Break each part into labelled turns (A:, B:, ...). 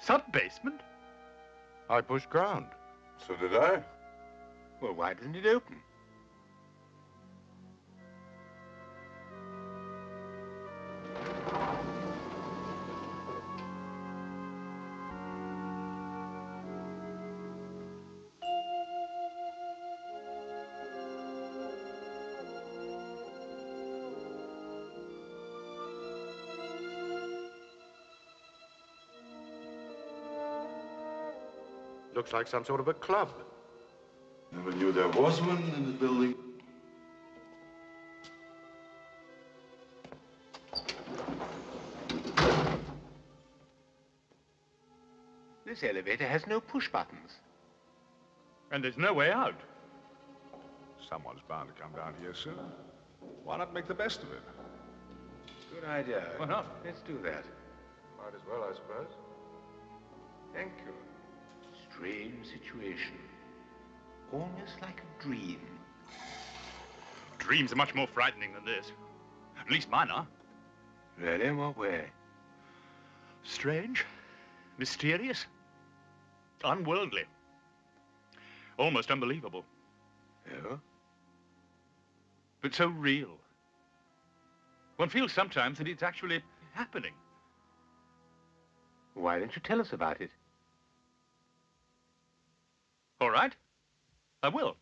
A: sub-basement?
B: I pushed ground.
C: So did I.
A: Well, why didn't it open?
B: Looks like some sort of a club.
C: Never knew there was one in the building.
A: This elevator has no push buttons.
D: And there's no way out. Someone's bound to come down here soon. Why not make the best of it?
A: Good idea.
D: Why not?
A: Let's do that.
C: Might as well, I suppose.
A: Thank you. Strange situation. Almost like a dream.
D: Dreams are much more frightening than this. At least mine are.
A: Really? In what way?
D: Strange, mysterious, unworldly, almost unbelievable.
A: Oh?
D: But so real. One feels sometimes that it's actually happening.
A: Why don't you tell us about it?
D: All right, I will.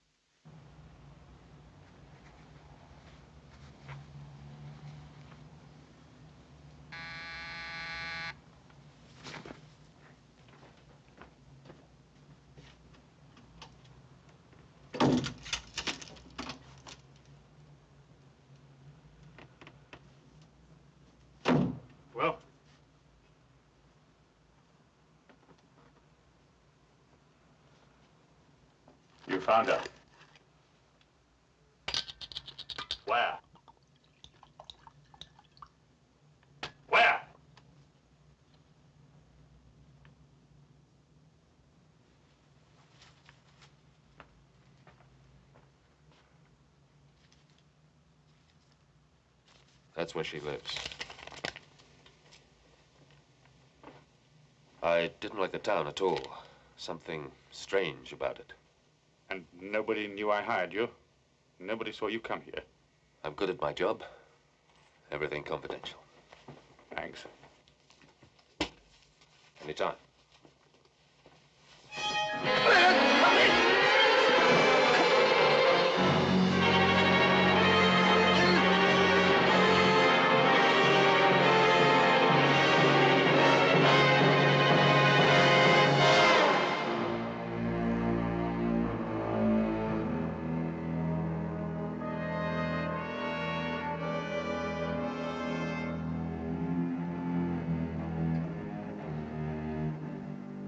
D: Well, you found her. Where? Where?
E: That's where she lives. I didn't like the town at all. Something strange about it.
D: And nobody knew I hired you? Nobody saw you come here?
E: I'm good at my job. Everything confidential.
D: Thanks.
E: Anytime.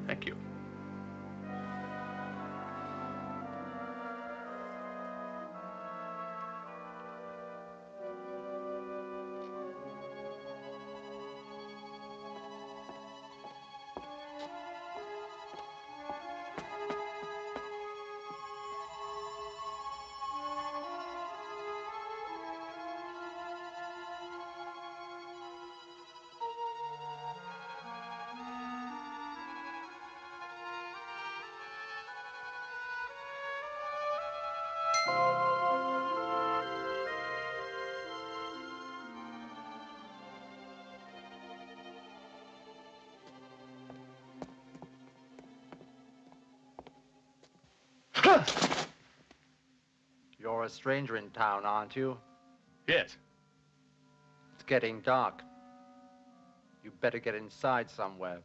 D: Thank you.
F: You're a stranger in town, aren't you?
D: Yes.
F: It's getting dark. You better get inside somewhere.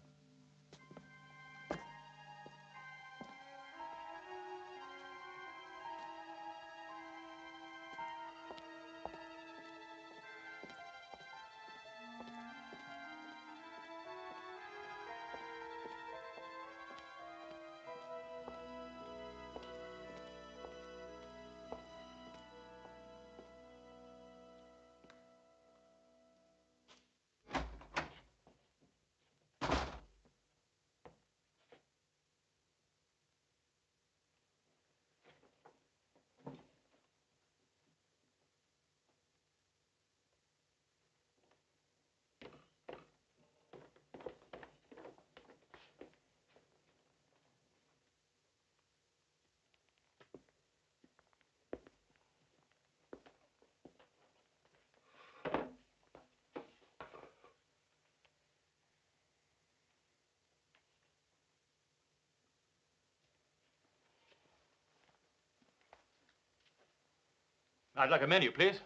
G: I'd like a menu, please.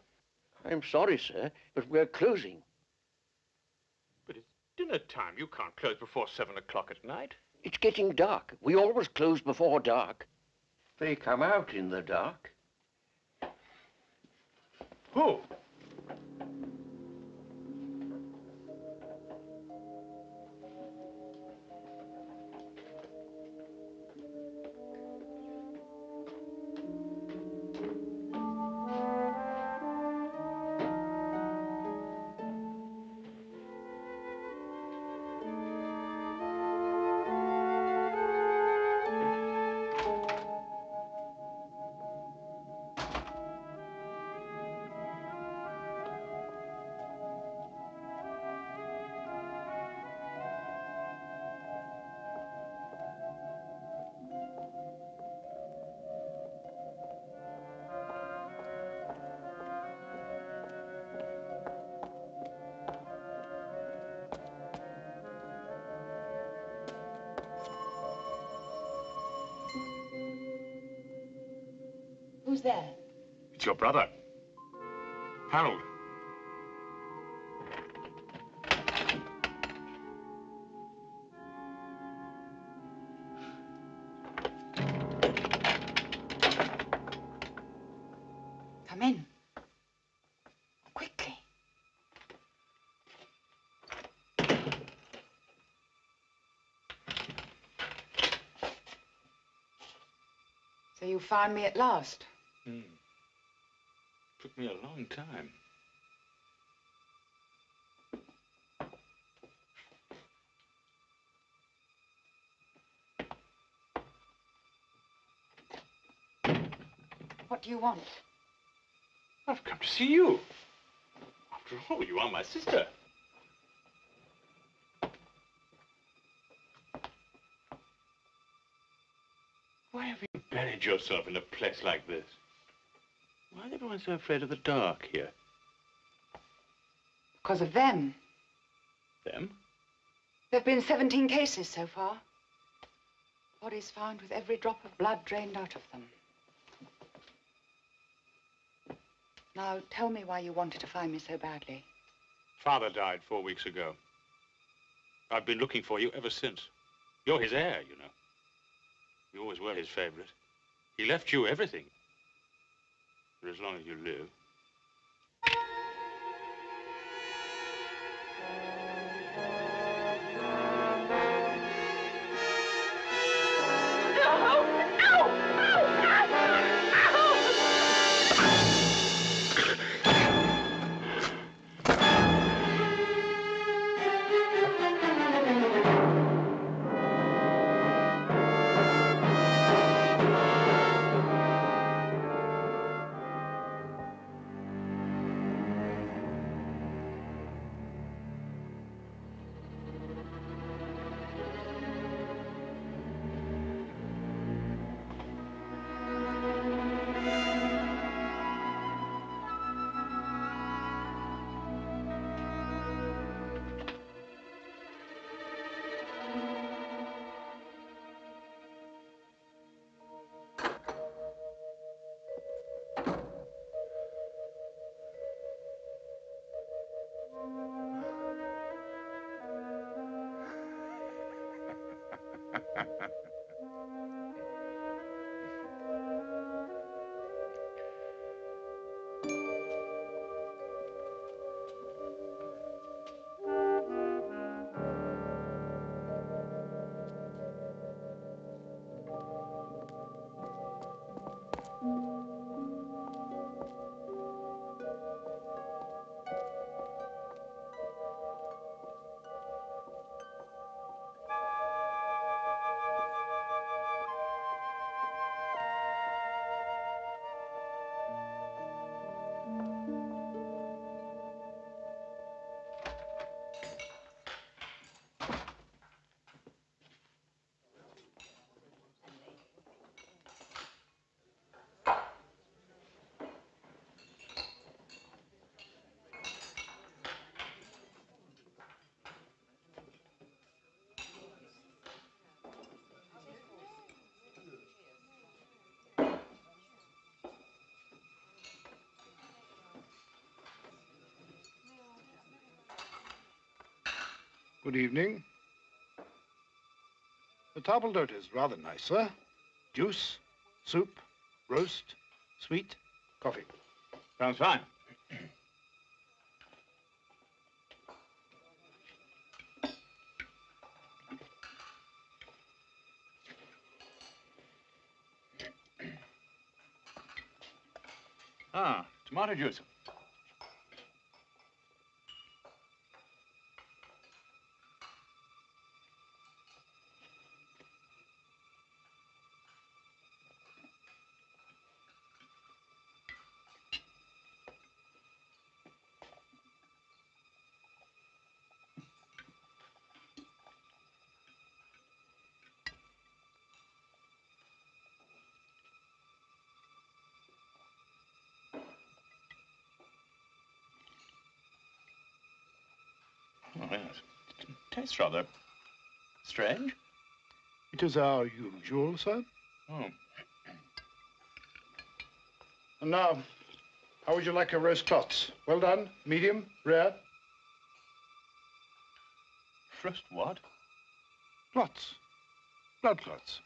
H: I'm sorry, sir, but we're closing.
G: But it's dinner time. You can't close before 7 o'clock at night.
H: It's getting dark. We always close before dark. They come out in the dark.
G: Who?
I: Who's there?
D: It's your brother, Harold.
I: Come in. Quickly. So you found me at last?
G: Took me a long time.
I: What do you want?
G: I've come to see you. After all, you are my sister. Why have you buried yourself in a place like this? Why is everyone so afraid of the dark here?
I: Because of them.
G: Them?
I: There have been 17 cases so far. Bodies found with every drop of blood drained out of them. Now, tell me why you wanted to find me so badly.
G: Father died 4 weeks ago. I've been looking for you ever since. You're his heir, you know. You always were his favorite. He left you everything. For as long as you live.
J: Good evening. The table d'hote is rather nice, sir. Juice, soup, roast, sweet, coffee.
G: Sounds fine. Ah, tomato juice. Oh, yes. It tastes rather strange.
J: It is our usual, sir.
G: Oh.
J: And now, how would you like a roast clots? Well done, medium, rare?
G: Roast what?
J: Clots. Blood clots.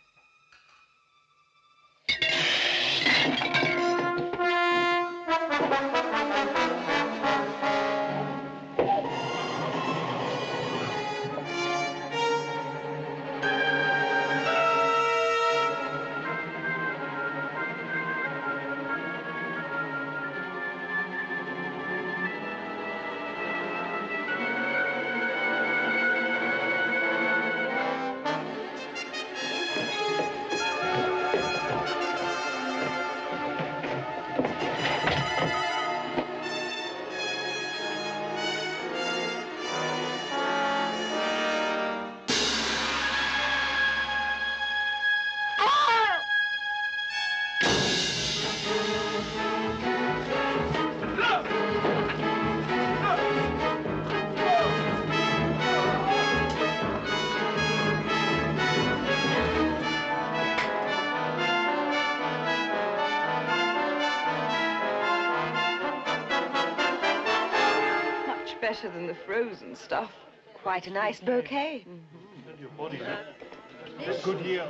I: Better than the frozen stuff.
K: Quite a nice bouquet.
G: Your body, good year.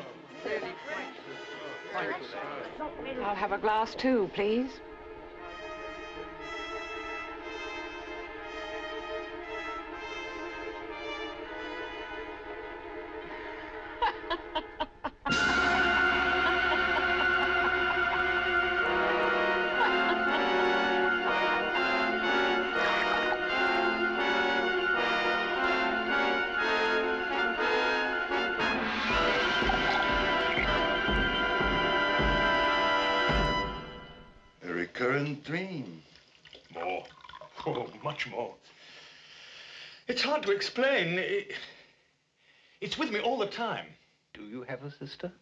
I: I'll have a glass too, please.
C: A recurrent dream.
G: More. Oh, much more. It's hard to explain. It's with me all the time.
A: Do you have a sister?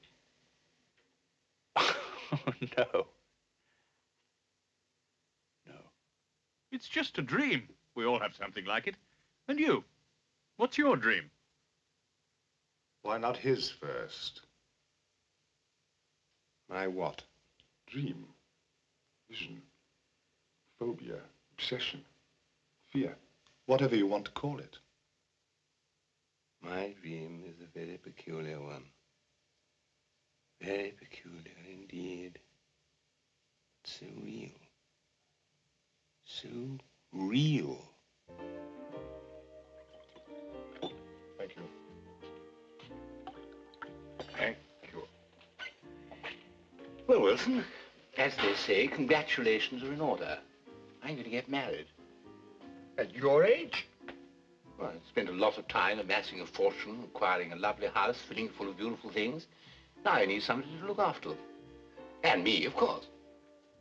G: No. No. It's just a dream. We all have something like it. And you? What's your dream?
B: Why not his first?
C: My what?
B: Dream, vision, phobia, obsession, fear, whatever you want to call it.
C: My dream is a very peculiar one. Very peculiar indeed. So real. So real.
B: Thank you.
A: Thank you. Well, Wilson, as they say, congratulations are in order. I'm going to get married.
J: At your age?
A: Well, I spent a lot of time amassing a fortune, acquiring a lovely house, filling it full of beautiful things. Now I need somebody to look after them. And me, of course.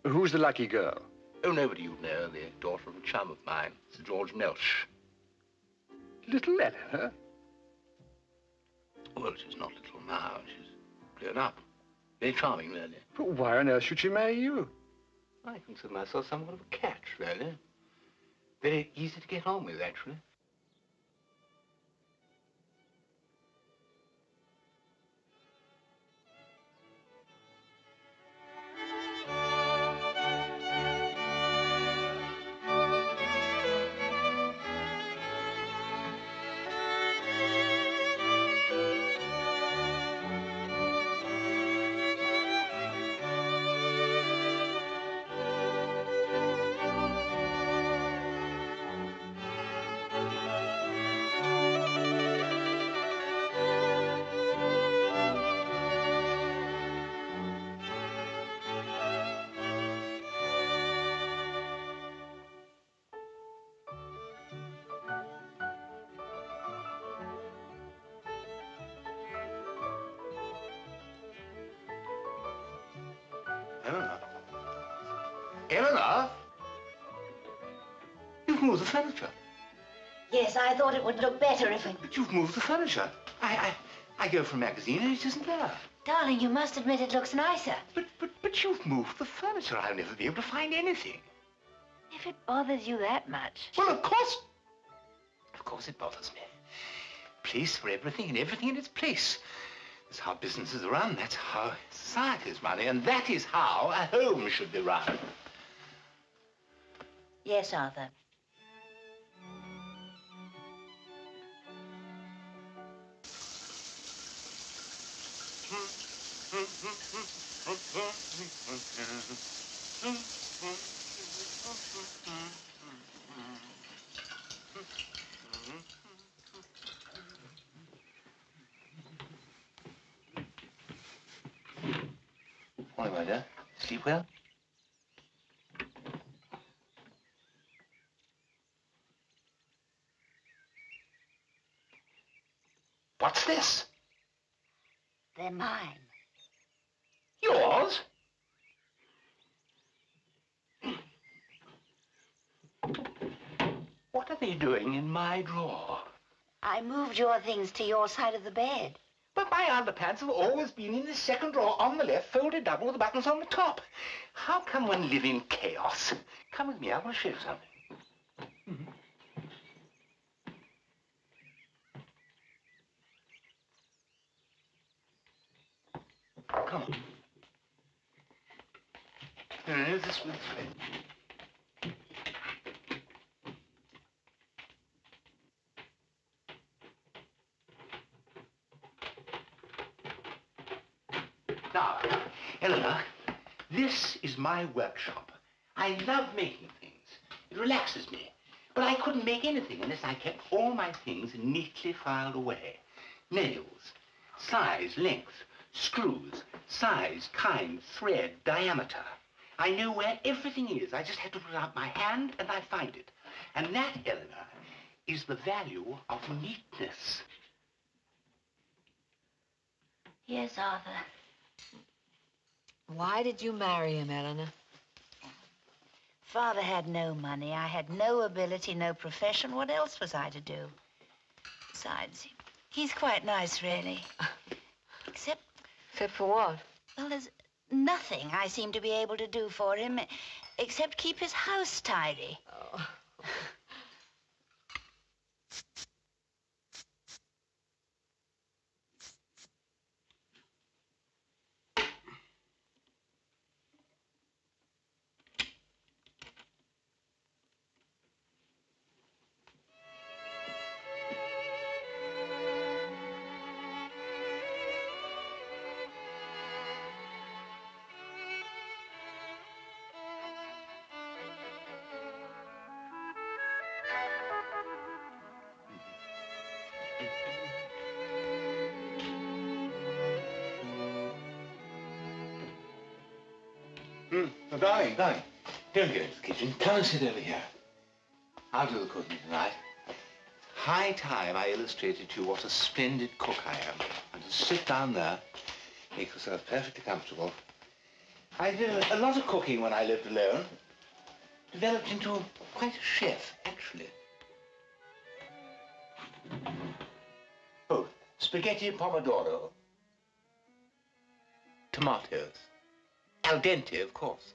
J: Who's the lucky girl?
A: Oh, nobody you know, the daughter of a chum of mine, Sir George Melch.
J: Little Eleanor?
A: Well, she's not little now. She's grown up. Very charming, really.
J: But why on earth should she marry you?
A: I consider myself somewhat of a catch, really. Very easy to get on with, actually. Eleanor? Eleanor? You've moved the furniture.
K: Yes, I thought it would look better if it...
A: But you've moved the furniture. I go for a magazine and it isn't there.
K: Darling, you must admit it looks nicer.
A: But you've moved the furniture. I'll never be able to find anything.
K: If it bothers you that much.
A: Well, of course it bothers me. Place for everything and everything in its place. That's how businesses are run. That's how societies run. And that is how a home should be run.
K: Yes, Arthur.
A: Morning, my dear. Sleep well? What's this?
K: They're mine.
A: Yours? What are they doing in my drawer?
K: I moved your things to your side of the bed.
A: But my underpants have always been in the second drawer on the left, folded double with the buttons on the top. How can one live in chaos? Come with me, I want to show you something. Come on. No, this way. Now, Eleanor, this is my workshop. I love making things. It relaxes me. But I couldn't make anything unless I kept all my things neatly filed away. Nails, size, length, screws, size, kind, thread, diameter. I know where everything is. I just have to put out my hand and I find it. And that, Eleanor, is the value of neatness.
K: Yes, Arthur.
L: Why did you marry him, Eleanor?
K: Father had no money. I had no ability, no profession. What else was I to do? Besides, he's quite nice, really. Except
L: for what?
K: Well, there's nothing I seem to be able to do for him except keep his house tidy.
L: Oh.
A: Oh, darling, don't go into the kitchen. Come and sit over here. I'll do the cooking tonight. High time I illustrated to you what a splendid cook I am. And to sit down there, make yourself perfectly comfortable. I did a lot of cooking when I lived alone. Developed into quite a chef, actually. Oh, spaghetti and pomodoro. Tomatoes. Al dente, of course.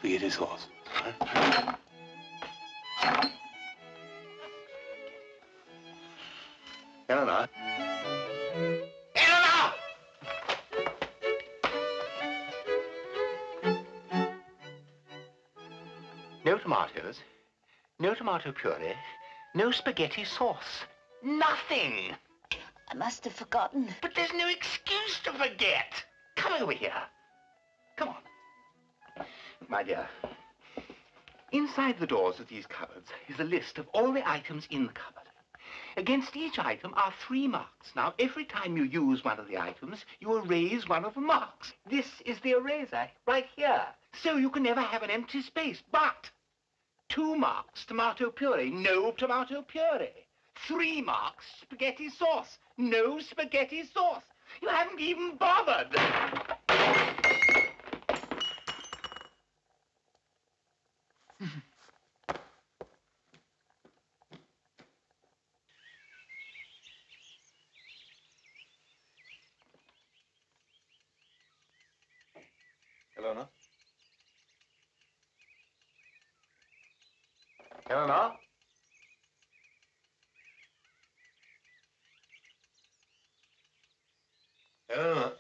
A: Forget his horse. Huh? Eleanor? Eleanor! tomatoes, no tomato puree, no spaghetti sauce. Nothing.
K: I must have forgotten.
A: But there's no excuse to forget. Come over here. Come on. My dear, inside the doors of these cupboards is a list of all the items in the cupboard. Against each item are 3 marks. Now, every time you use one of the items, you erase one of the marks. This is the eraser, right here. So you can never have an empty space. But 2 marks, tomato puree, no tomato puree. 3 marks, spaghetti sauce, no spaghetti sauce. You haven't even bothered.
B: Eleanor?
F: Eleanor?
B: Eleanor?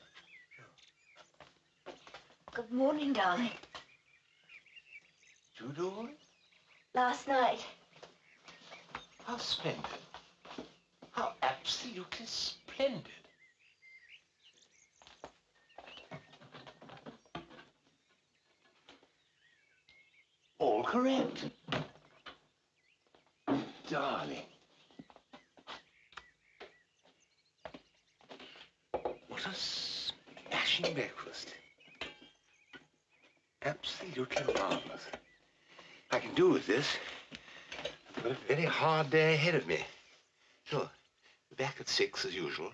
K: Good morning, darling.
A: Judo?
K: Last night.
A: How splendid. How absolutely splendid. All correct. Darling. What a smashing breakfast. Absolutely marvelous. I can do with this. I've got a very hard day ahead of me. So, back at 6 as usual.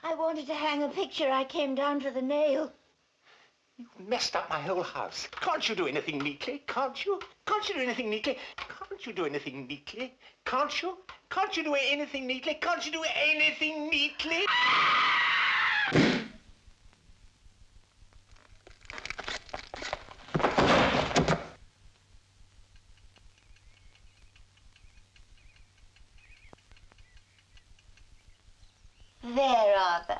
K: I wanted to hang a picture. I came down to the nail.
A: You've messed up my whole house. Can't you do anything neatly? Can't you? Can't you do anything neatly? Can't you do anything neatly? Can't you? Can't you do anything neatly? Can't you do anything neatly?
K: There, Arthur.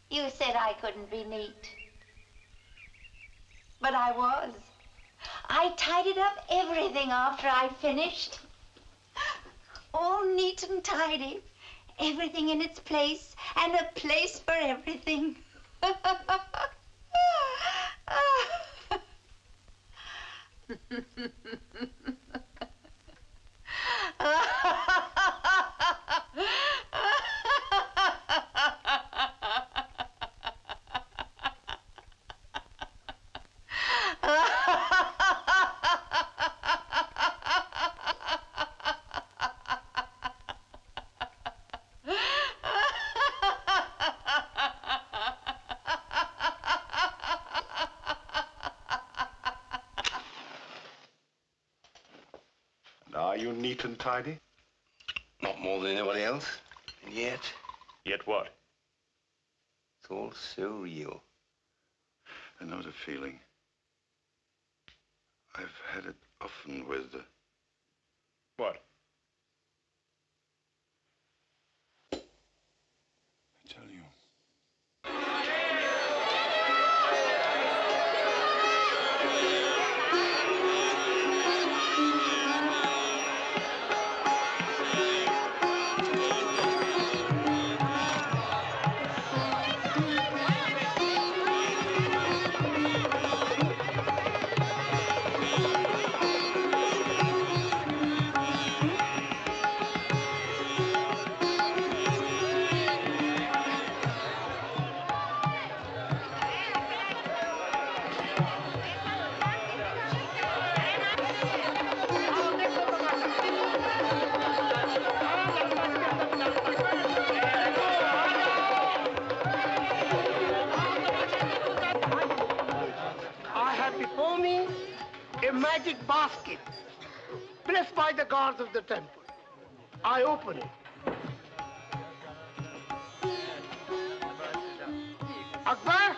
K: You said I couldn't be neat. But I was. I tidied up everything after I'd finished. All neat and tidy. Everything in its place, and a place for everything.
D: Are you neat and tidy?
A: Not more than anybody else. And yet,
D: Yet what?
A: it's all so real.
C: I know the feeling. I've had it often with the...
D: What?
C: I tell you.
M: Before me, a magic basket, blessed by the gods of the temple. I open it. Akbar,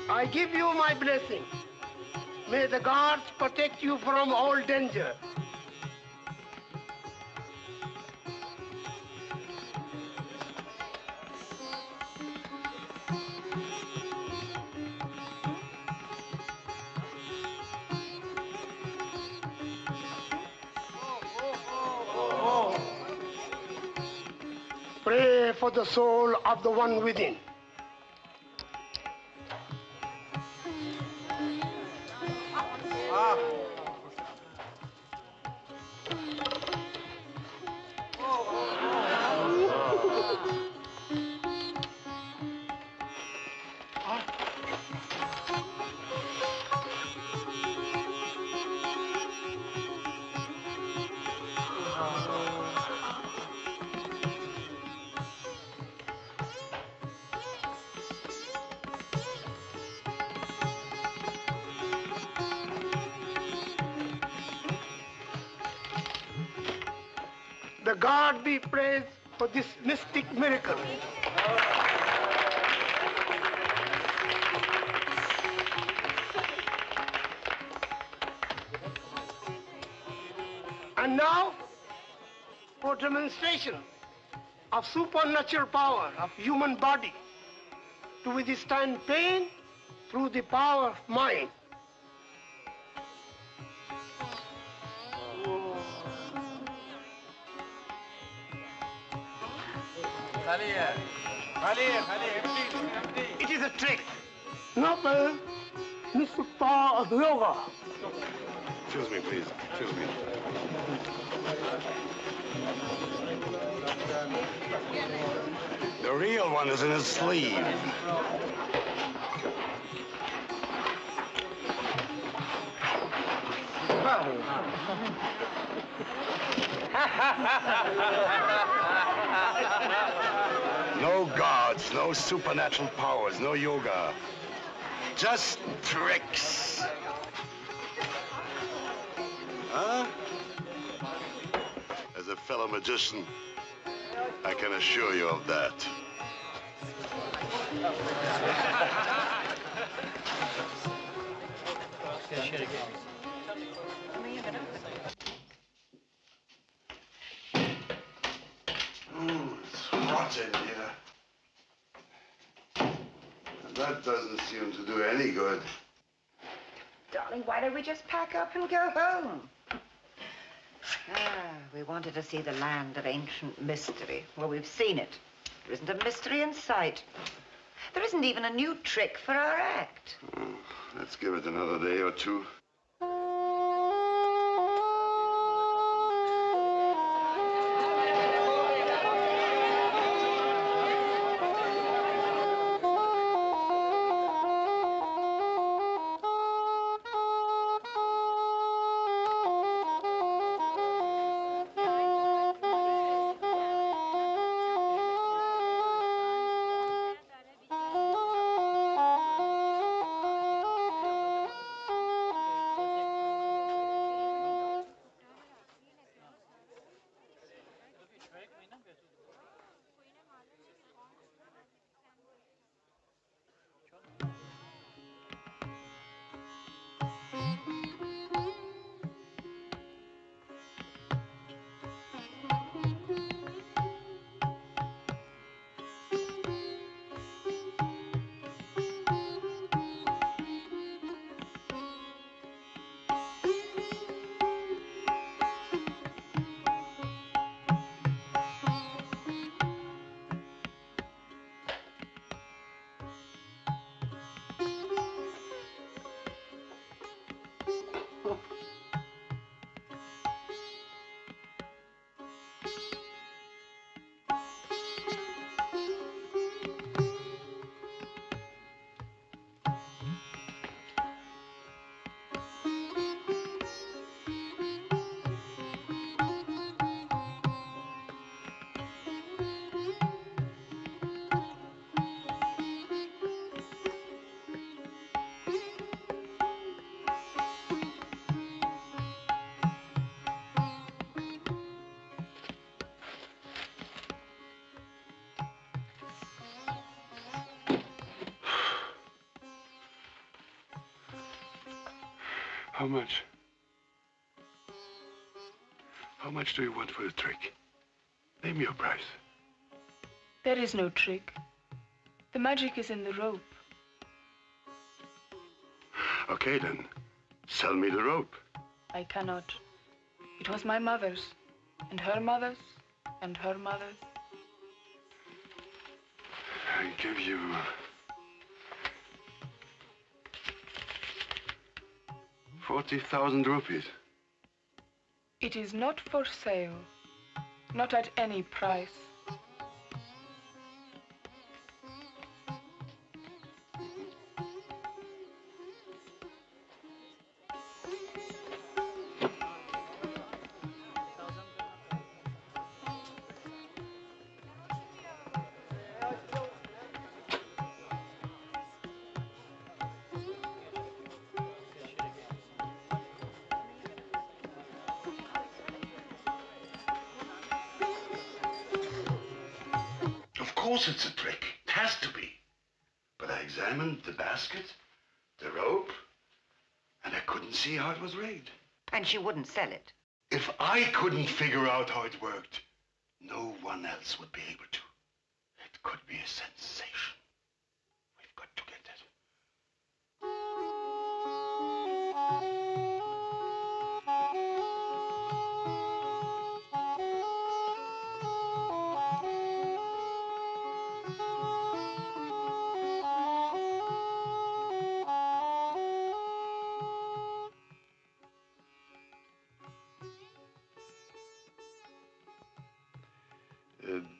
M: I give you my blessing. May the gods protect you from all danger. Pray for the soul of the one within. The God be praised for this mystic miracle. And now, for demonstration of supernatural power of human body to withstand pain through the power of mind.
A: It is a trick.
M: Noble, Mr. Power of Yoga.
C: Excuse me, please. Excuse me. The real one is in his sleeve. No gods, no supernatural powers, no yoga. Just tricks. Huh? As a fellow magician, I can assure you of that. It's hot in here. And that doesn't seem to do any good.
I: Darling, why don't we just pack up and go home? We wanted to see the land of ancient mystery. Well, we've seen it. There isn't a mystery in sight. There isn't even a new trick for our act.
C: Let's give it another day or two. How much? How much do you want for the trick? Name your price.
N: There is no trick. The magic is in the rope.
C: Okay, then. Sell me the rope.
N: I cannot. It was my mother's, and her mother's, and her mother's.
C: I give you 40,000 rupees.
N: It is not for sale. Not at any price.
C: Of course it's a trick. It has to be. But I examined the basket, the rope, and I couldn't see how it was rigged.
I: And she wouldn't sell it.
C: If I couldn't figure out how it worked, no one else would be able to. It could be a sensation. We've got to get it.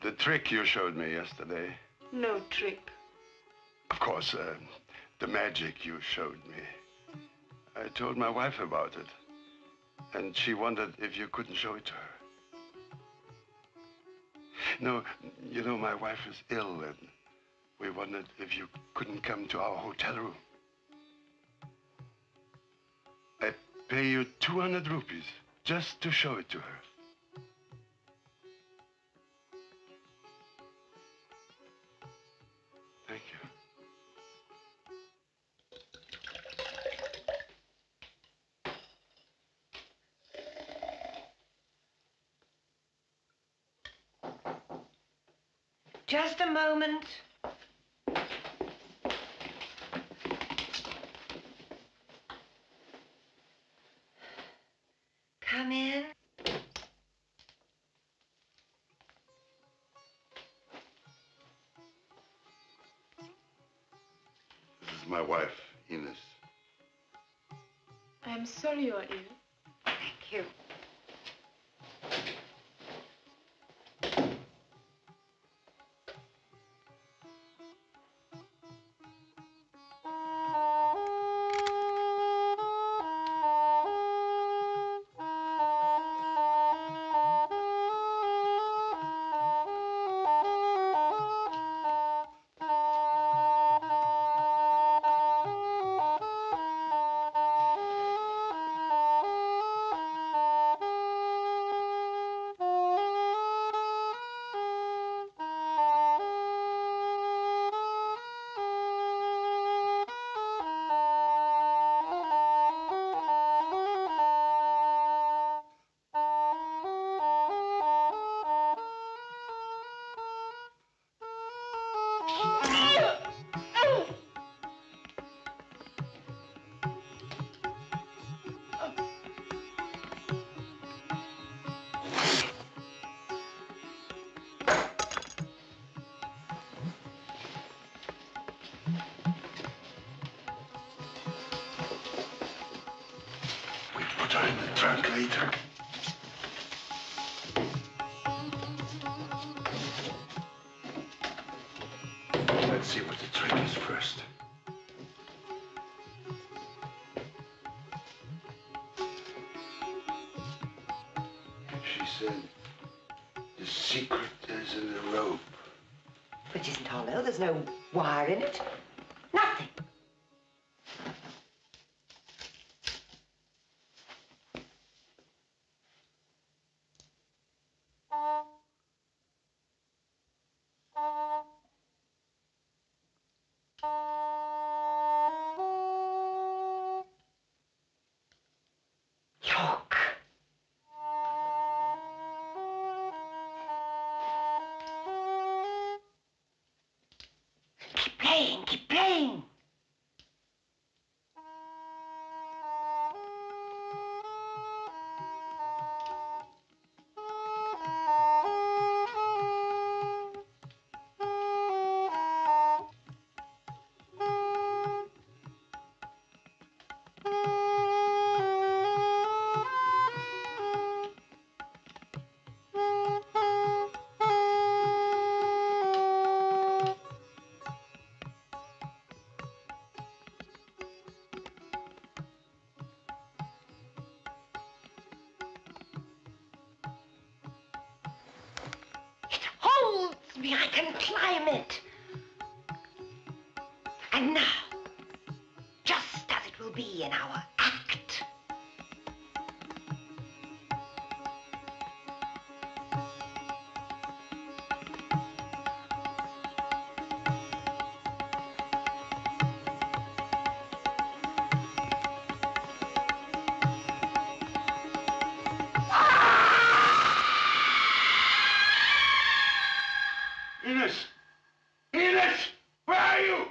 C: The trick you showed me yesterday.
N: No trick.
C: Of course, the magic you showed me. I told my wife about it. And she wondered if you couldn't show it to her. No, you know, my wife is ill, and we wondered if you couldn't come to our hotel room. I pay you 200 rupees just to show it to her. Thank you.
I: Just a moment. Come in.
C: This is my wife, Ines.
N: I'm sorry you're ill.
I: Thank you.
C: Put her in the trunk later. Let's see what the trick is first. She said the secret is in the rope.
I: Which isn't hollow. There's no wire in it. Nothing. Look. Keep playing, keep playing. Holds me, I can climb it. And now, just as it will be in our act.
C: Ines! Ines! Where are you?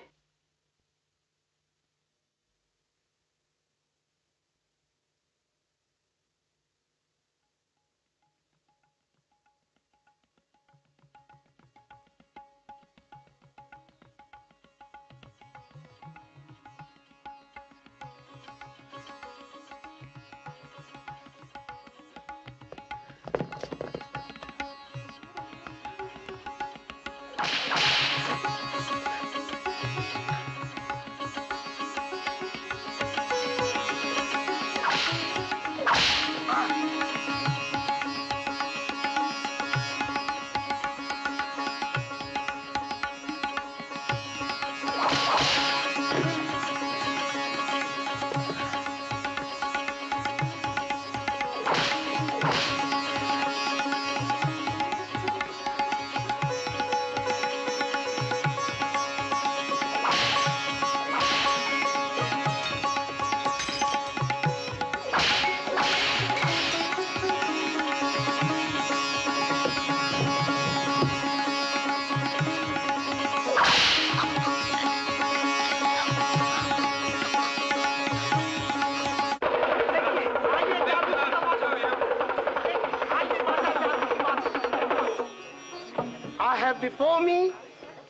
M: have before me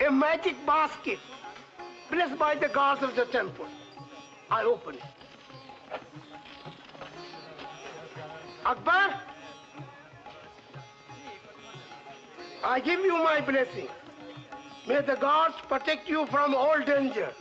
M: a magic basket blessed by the gods of the temple. I open it. Akbar, I give you my blessing. May the gods protect you from all danger.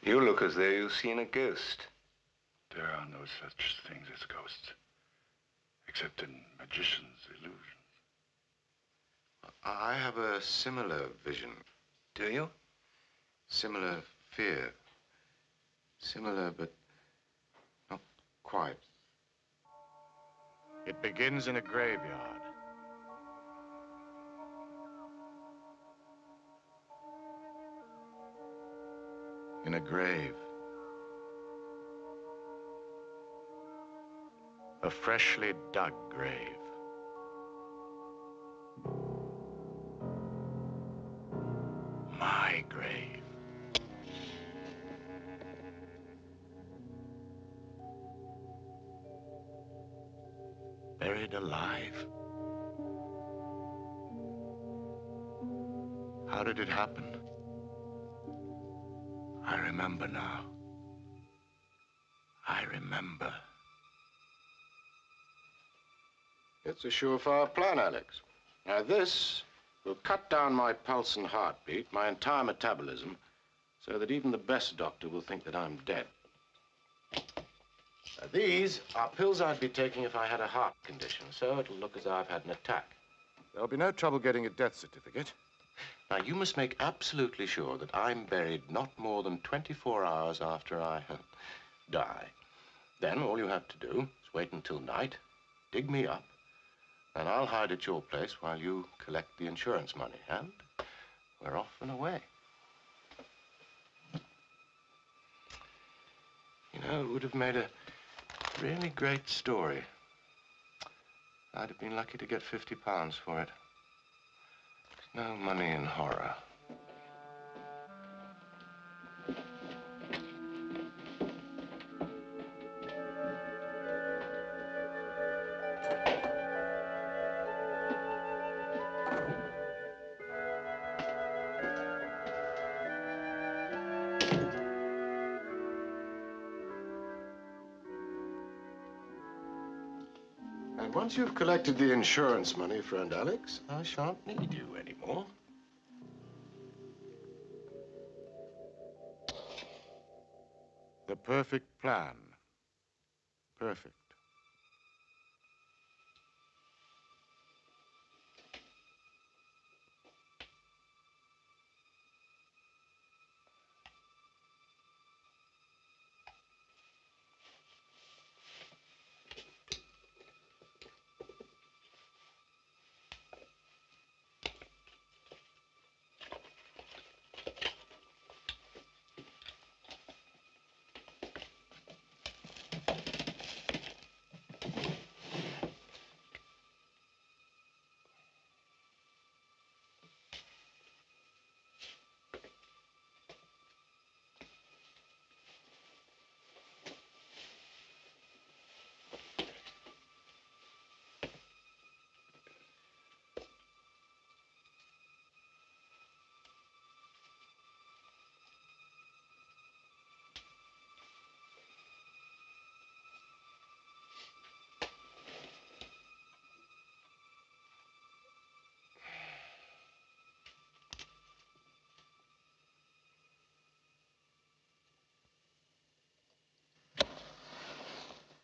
C: You look as though you've seen a ghost.
O: There are no such things as ghosts, except in magicians' illusions.
E: I have a similar vision.
C: Do you?
E: Similar fear. Similar, but not quite.
D: It begins in a graveyard.
E: In a grave.
D: A freshly dug grave. My grave. Buried alive. How did it happen? I remember now. I remember.
P: It's a surefire plan, Alex. Now this will cut down my pulse and heartbeat, my entire metabolism, so that even the best doctor will think that I'm dead. Now, these are pills I'd be taking if I had a heart condition, so it'll look as though I've had an attack.
D: There'll be no trouble getting a death certificate.
P: Now, you must make absolutely sure that I'm buried not more than 24 hours after I die. Then all you have to do is wait until night, dig me up, and I'll hide at your place while you collect the insurance money. And we're off and away. You know, it would have made a really great story. I'd have been lucky to get £50 for it. There's no money in horror. And once you've collected the insurance money, friend Alex, I shan't need you anymore.
D: The perfect plan. Perfect.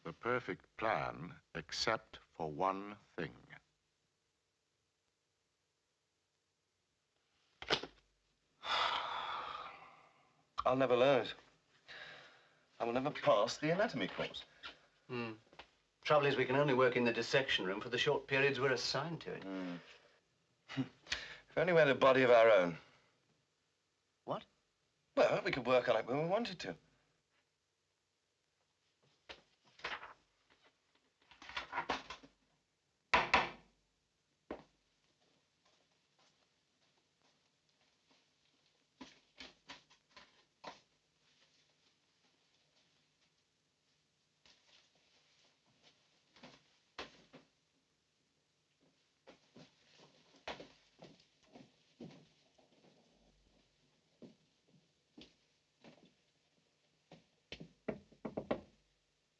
D: The perfect plan, except for one thing.
P: I'll never learn it. I will never pass the anatomy course.
Q: Trouble is, we can only work in the dissection room for the short periods we're assigned to it.
P: If only we had a body of our own.
Q: What?
P: Well, we could work on it when we wanted to.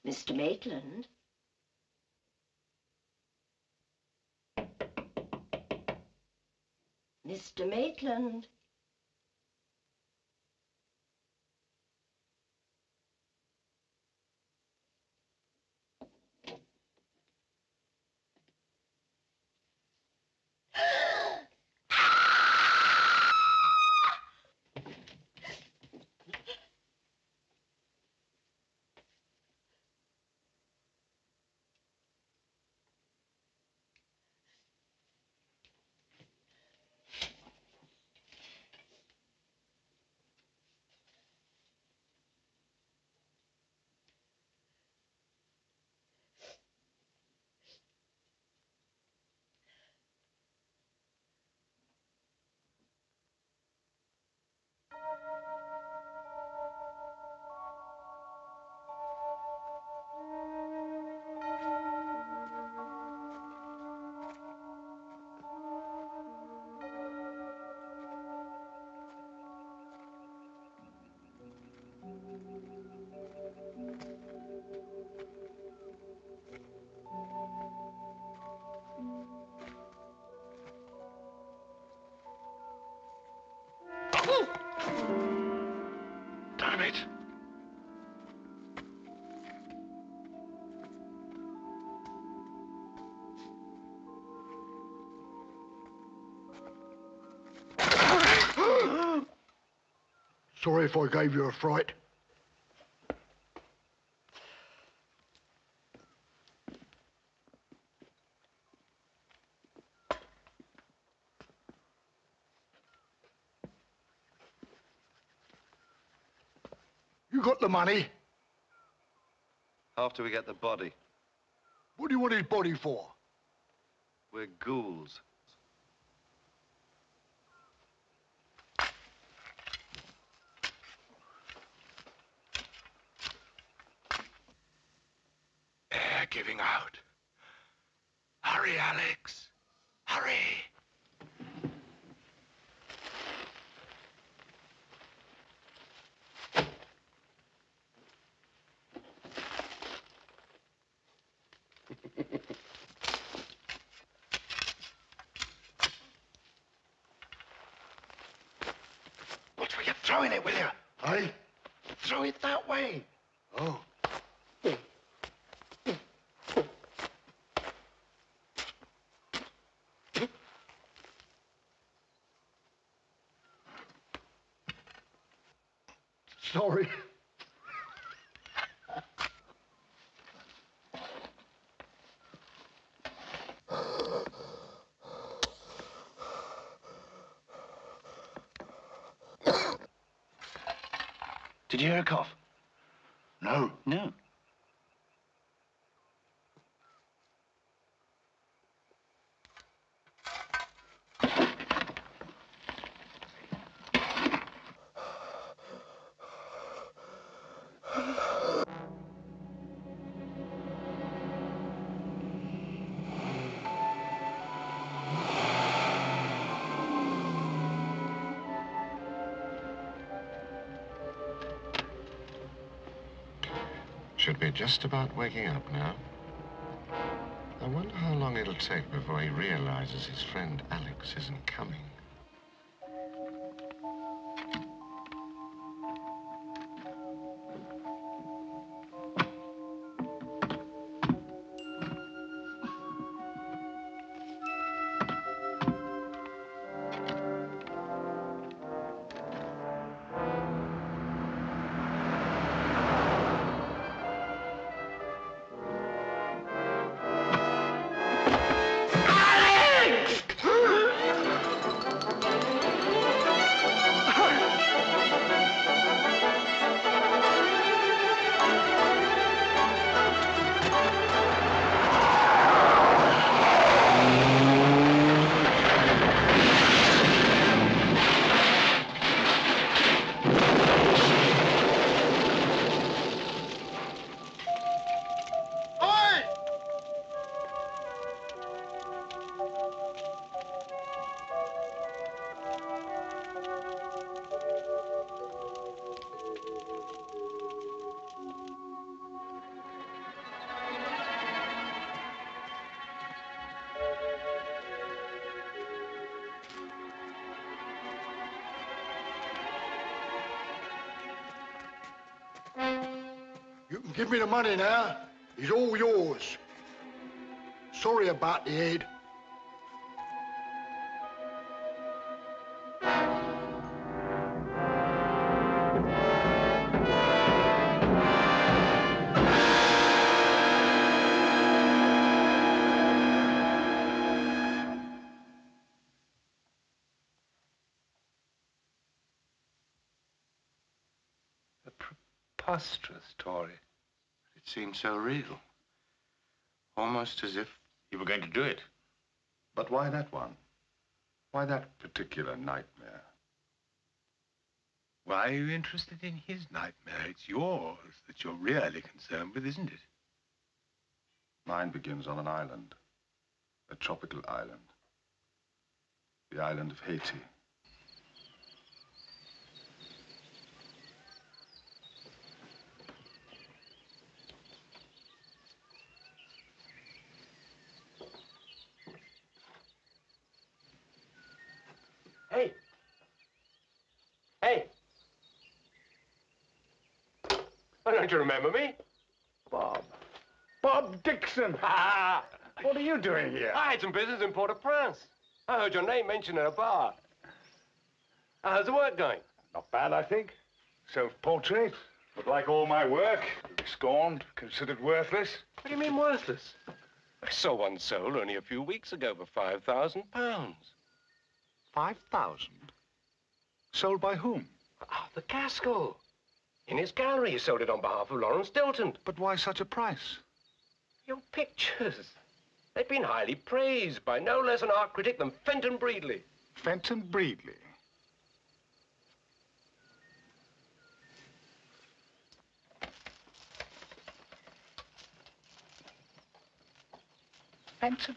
K: Mr. Maitland? Mr. Maitland?
C: Damn it!
J: Sorry if I gave you a fright. You got the money?
R: After we get the body.
J: What do you want his body for?
R: We're ghouls.
C: Air giving out. Hurry, Alex. Hurry. Watch where you're throwing it, will you?
J: Hey?
C: Throw it that way.
J: Oh. Sorry.
C: Did you hear a cough?
J: No.
C: No.
P: Should be just about waking up now. I wonder how long it'll take before he realizes his friend Alex isn't coming.
S: Give me the money now. It's all yours. Sorry about the head.
O: A preposterous story.
P: It seemed so real. Almost as if you were going to do it.
O: But why that one? Why that particular nightmare?
C: Why are you interested in his nightmare? It's yours that you're really concerned with, isn't it?
O: Mine begins on an island. A tropical island. The island of Haiti.
H: Hey! Hey! Oh, don't you remember me?
O: Bob. Bob Dixon! What are you doing here?
H: I had some business in Port-au-Prince. I heard your name mentioned in a bar. How's the work going?
O: Not bad, I think. Self-portrait. But like all my work, scorned, considered worthless.
H: What do you mean worthless? I saw one sold only a few weeks ago for £5,000.
O: 5,000? Sold by whom?
H: The Gaskell. In his gallery, he sold it on behalf of Lawrence Dilton.
O: But why such a price?
H: Your pictures. They've been highly praised by no less an art critic than Fenton Breedley.
O: Fenton Breedley? Fenton?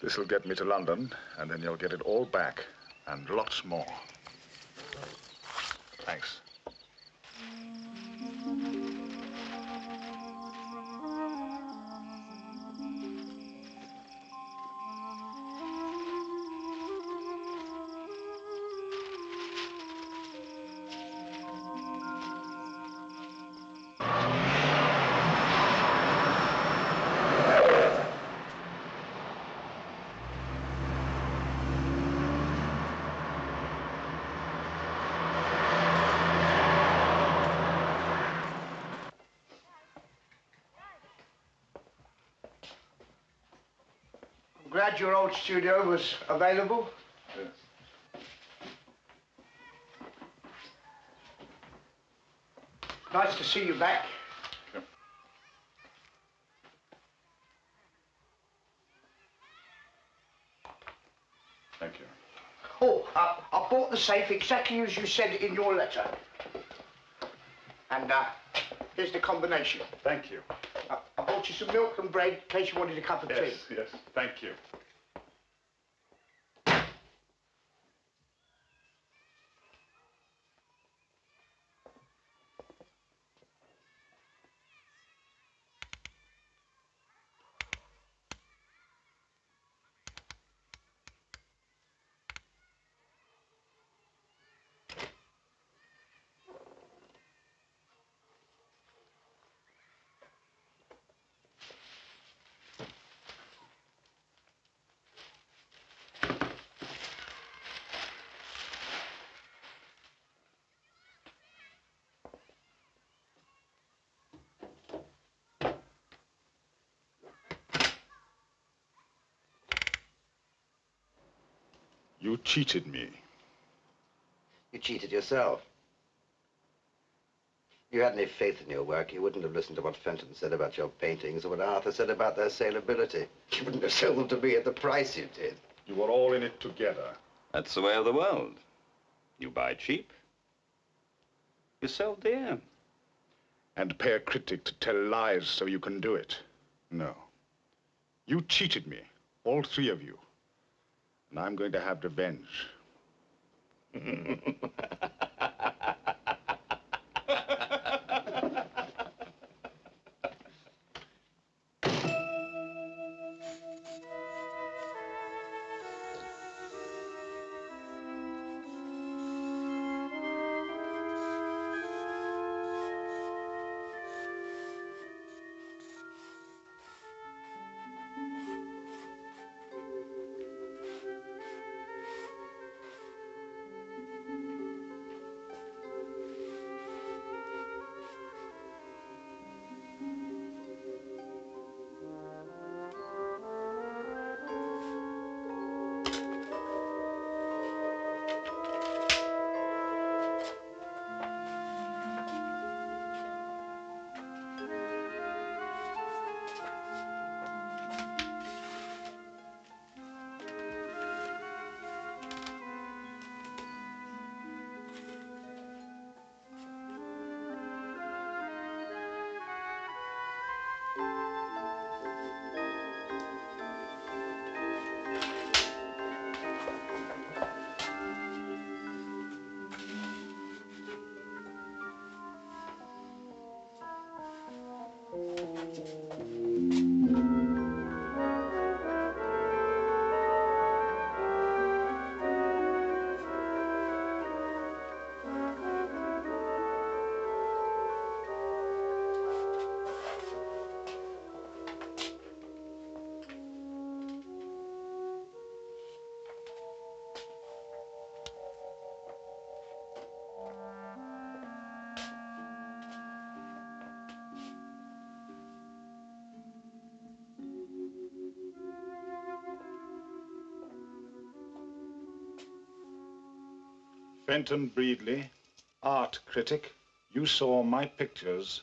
D: This'll get me to London, and then you'll get it all back, and lots more. Thanks.
S: Glad your old studio was available.
D: Yes.
S: Nice to see you back.
D: Yep. Thank you.
S: Oh, I bought the safe exactly as you said in your letter. And here's the combination.
D: Thank you.
S: I bought you some milk and bread in case you wanted a cup of tea.
D: Yes, thank you. You cheated me.
Q: You cheated yourself. If you had any faith in your work, you wouldn't have listened to what Fenton said about your paintings or what Arthur said about their saleability. You wouldn't have sold them to me at the price you did.
D: You were all in it together.
T: That's the way of the world. You buy cheap, you sell dear.
D: And pay a critic to tell lies so you can do it. No. You cheated me, all three of you. And I'm going to have revenge. Fenton Breedley, art critic, you saw my pictures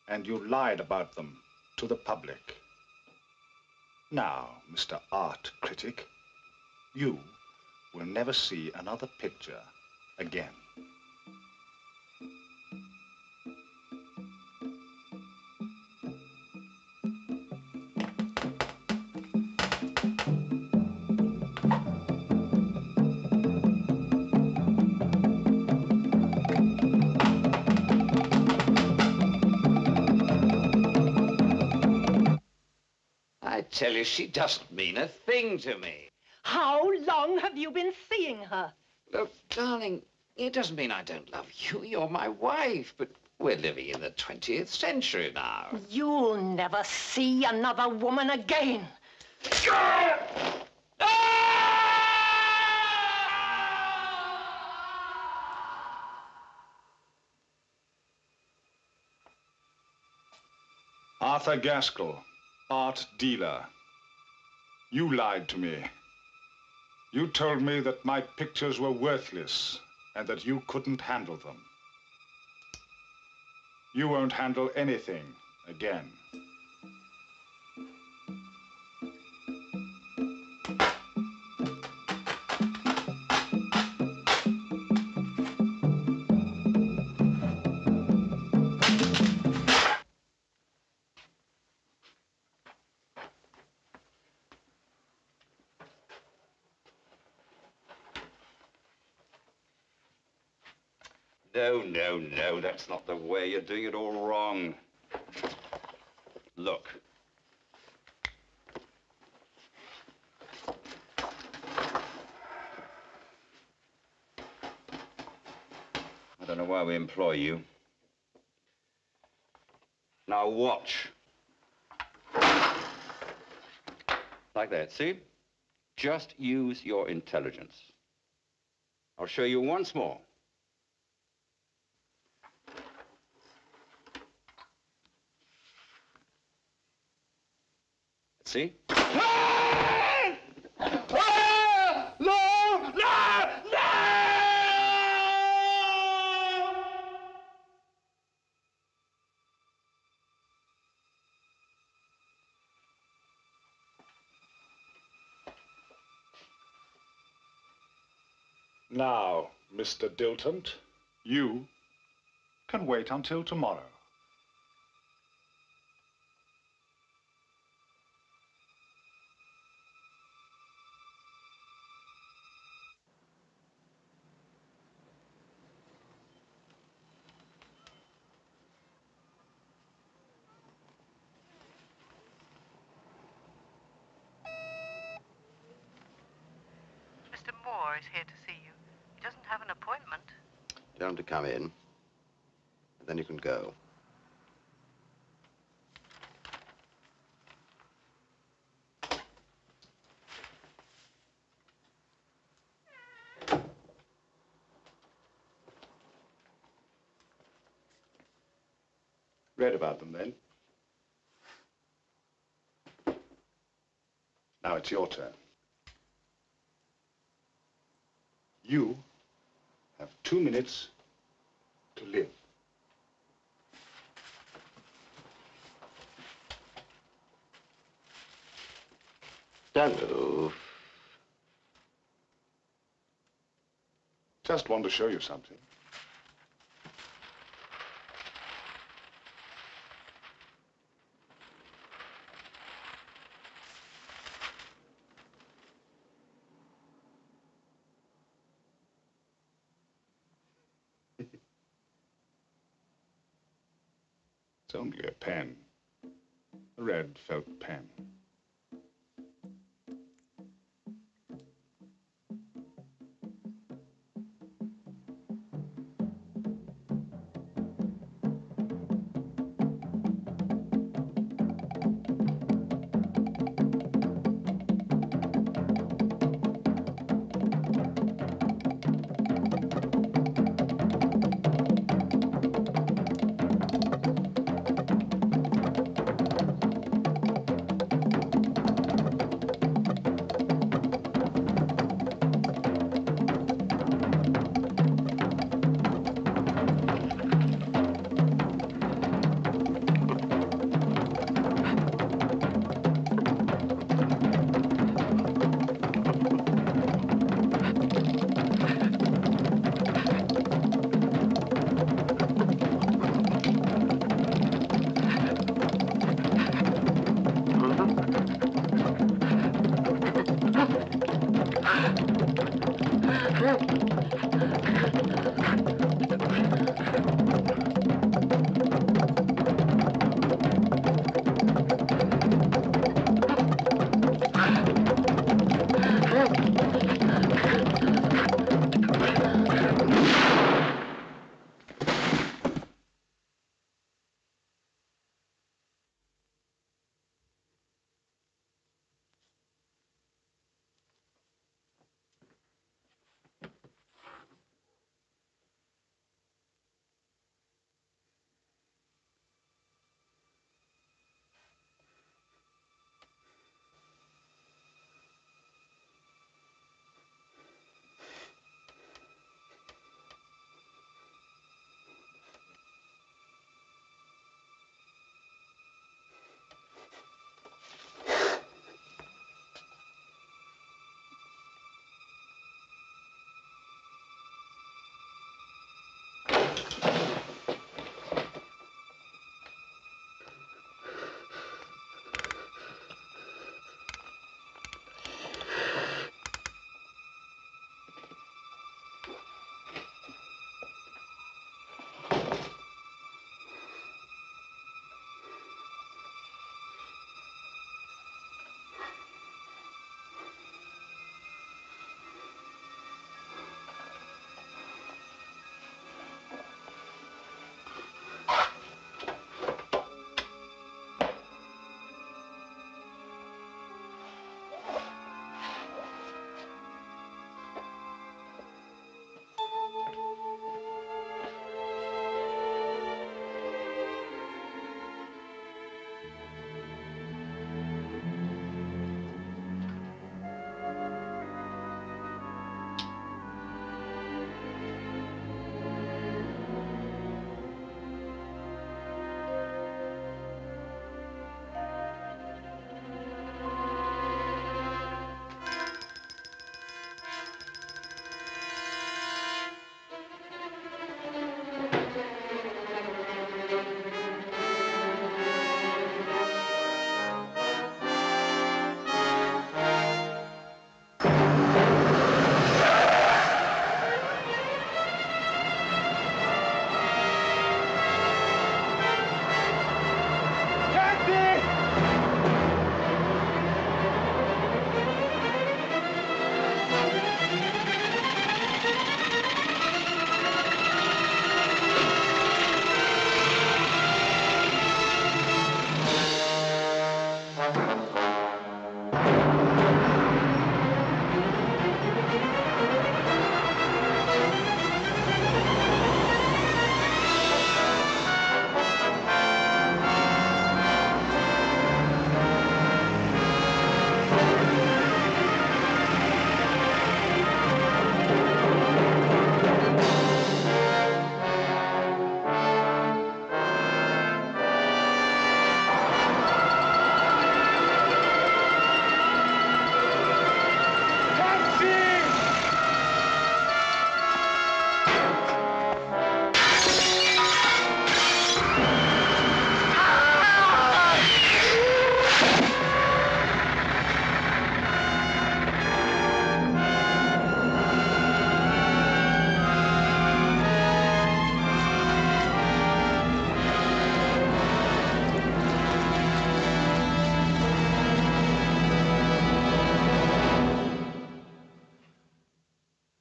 D: and you lied about them to the public. Now, Mr. Art Critic, you will never see another picture again.
U: tell you, she doesn't mean a thing to me.
V: How long have you been seeing her?
U: Look, darling, it doesn't mean I don't love you. You're my wife, but we're living in the 20th century now.
V: You'll never see another woman again.
D: Arthur Gaskell, art dealer. You lied to me. You told me that my pictures were worthless and that you couldn't handle them. You won't handle anything again.
T: No, that's not the way. You're doing it all wrong. Look. I don't know why we employ you. Now watch. Like that, see? Just use your intelligence. I'll show you once more. See?
D: Now, Mr. Dilton, you can wait until tomorrow.
W: Mr. Moore is here to see you. He doesn't have an appointment.
Q: Tell him to come in, and then you can go.
D: Read about them, then. Now it's your turn. You have 2 minutes to live.
Q: Don't move.
D: Just want to show you something. It's only a pen. A red felt pen.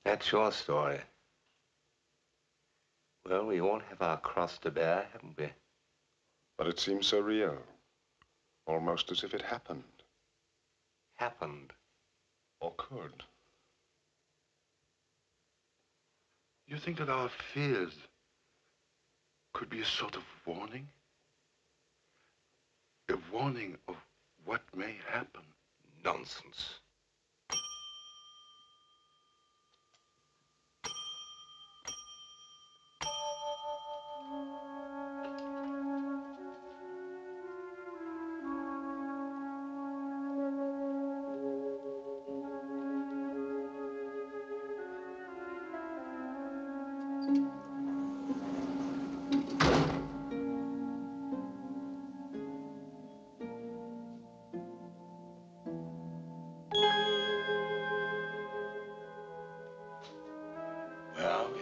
A: That's your story. Well, we all have our cross to bear, haven't we?
O: But it seems so real. Almost as if it happened.
A: Happened.
O: Or could.
C: You think that our fears could be a sort of warning? A warning of what may happen?
A: Nonsense. Where are we?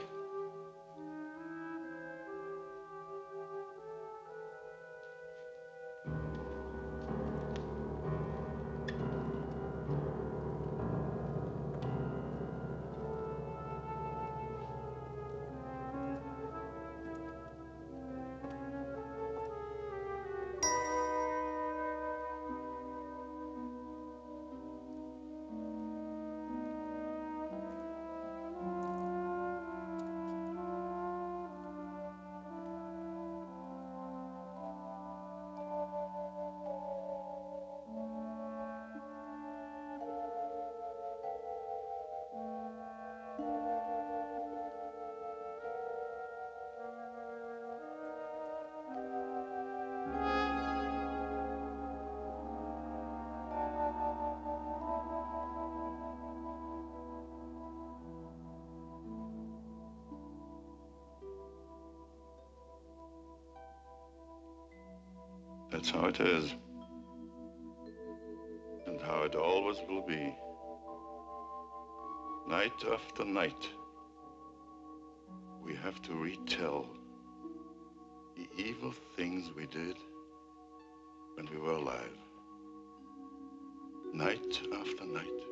C: That's how it is. And how it always will be. Night after night, we have to retell the evil things we did when we were alive. Night after night.